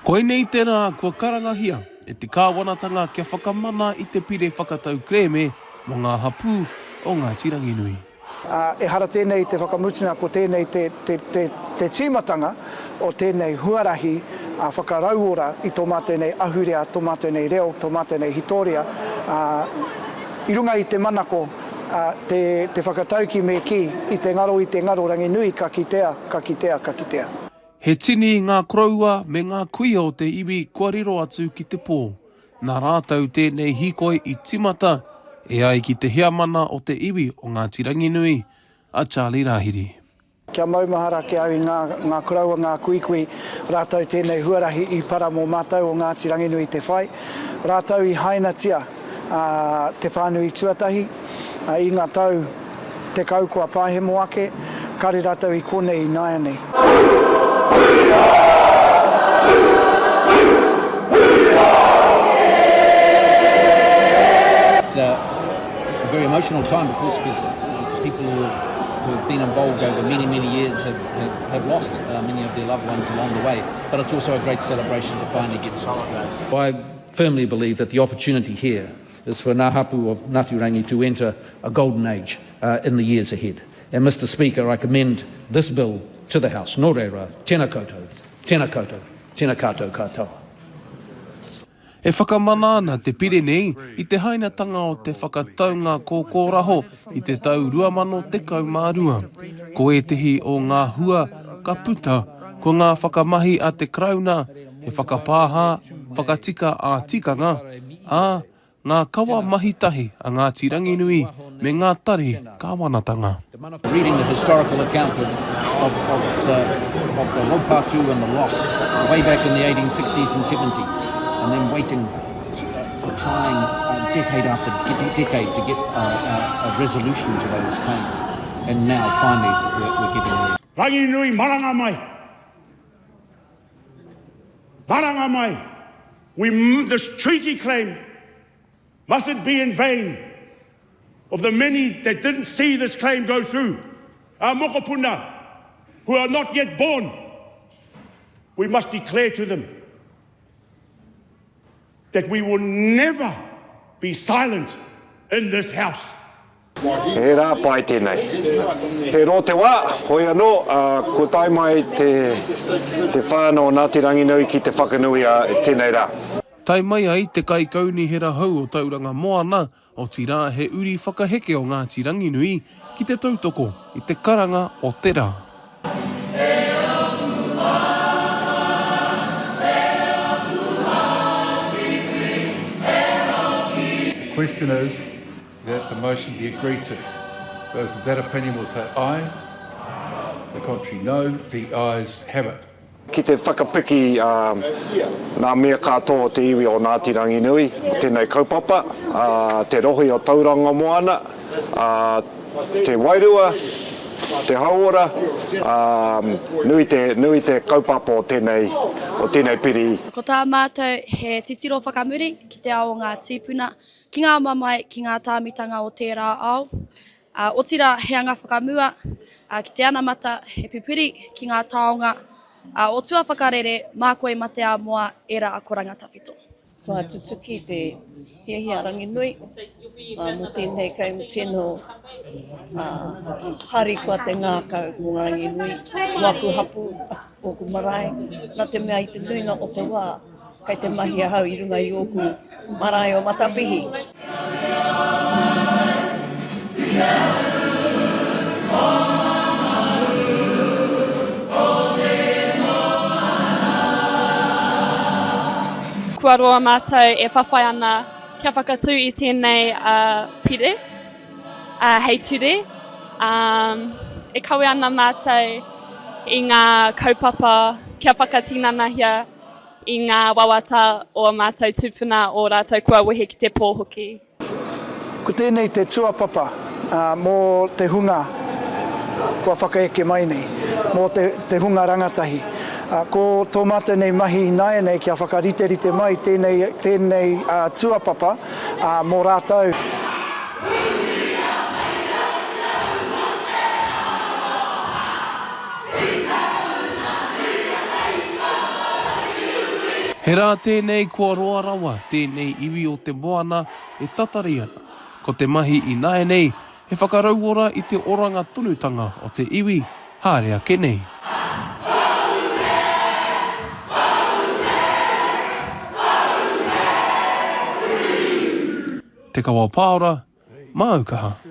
Koe nei tērā kua karangahia e te kāwanatanga kia whakamana i te pire whakatau kreme mo Ngā Hapū o Ngāti Ranginui. E hara tēnei te whakamutina ko tēnei te tīmatanga o tēnei huarahi a whakarauora i tō mātēnei ahurea, tō mātēnei reo, tō mātēnei hitoria. I runga i te manako, te whakatauki me ki i te ngaro Ranginui ka kitea, ka kitea, ka kitea. He tini ngā kroua me ngā kuia o te iwi kua riro atu ki te pō. Nā rātau tēnei hikoi i timata e ai ki te hiamana o te iwi o Ngāti Ranginui a Charlie Rahiri. Kia maumahara ke au i ngā kuraua, ngā kuikui, rātau tēnei huarahi i para mō mātau o Ngāti Ranginui te whai. Rātau i hainatia te pānui tuatahi, i ngā tau te kaukua pāhemo ake, kare rātau i konei nāianei. It's a very emotional time, of course, because people who have been involved over many years have lost many of their loved ones along the way. But it's also a great celebration to finally get to this point. I firmly believe that the opportunity here is for Ngā Hapū of Ngāti Rangi to enter a golden age in the years ahead. And Mr. Speaker, I commend this bill to the House. Nō reira, tēnā koutou, tēnā koutou, tēnā kātou katoa. E whakamana ana te pire nei i te hainatanga o te whakataunga Pūkōrero i te tau 2012. Ko e tehi o ngā hua ka puta, ko ngā whakamahi a te krauna, he whakapāha, whakatika a tikanga, a ngā kawa mahitahi a Ngāti Ranginui me ngā tari kāwanatanga. Reading the historical account of the Haupatu and the loss way back in the 1860s and 70s, and then waiting, trying decade after decade to get a resolution to those claims, and now finally we're getting there. Ranginui maranga mai. Maranga mai. This treaty claim mustn't be in vain of the many that didn't see this claim go through. Our mokopuna, who are not yet born, we must declare to them that we will never be silent in this house. He rā pai tēnei. He ro te wā, hoi anō, ko tai mai te whānau Ngāti Ranginui ki te whakanui tēnei rā. Tai mai ai te kai kauni hera hau o tauranga moana o tira he uri whakaheke o Ngāti Ranginui ki te tautoko i te karanga o te rā. The question is that the motion be agreed to. Those of that opinion will say aye. The contrary no. The ayes have it. Ki te whakapiki nā mea katoa te iwi o Ngāti Ranginui, tēnei kaupapa, te rohi o tauranga moana, te wairua, te hauora, nui te kaupapa o tēnei piri. Ko tā mātou he titiro whakamuri ki te ao ngā tīpuna, ki ngā mamai, ki ngā tāmitanga o tērā ao. O tira he anga whakamua, ki te anamata he pipiri ki ngā taonga, o tua whakarere, mā koe mate a moa e rā ko rangata whito. Kua tutuki te hiahia Ranginui, mo tēnei kai mo tēno hari kua te ngākau mo Ranginui, waku hapu o ku marae, nā te mea i te nuinga o te wā, kai te mahi a hau i runga i oku marae o Matapihi. Kua roa mātou e whawhai ana kia whakatū i tēnei pire, hei ture. E kawe ana mātou i ngā kaupapa kia whakatinanahia i ngā wawata o mātou tūpuna o rātou kua wehe ki te pōhoki. Ko tēnei te tuapapa mō te hunga kua whakaeke mai nei, mō te hunga rangatahi. Ko tō mātēnei mahi nāianei kia whakarite mai tēnei tuapapa mō rātou. He rā tēnei kua roa rawa, tēnei iwi o te moana e tatari ana. Ko te mahi I nae nei, he whakarauora I te oranga tunutanga o te iwi, hārea ke nei. Te Kawa Paora, mā Aukaha.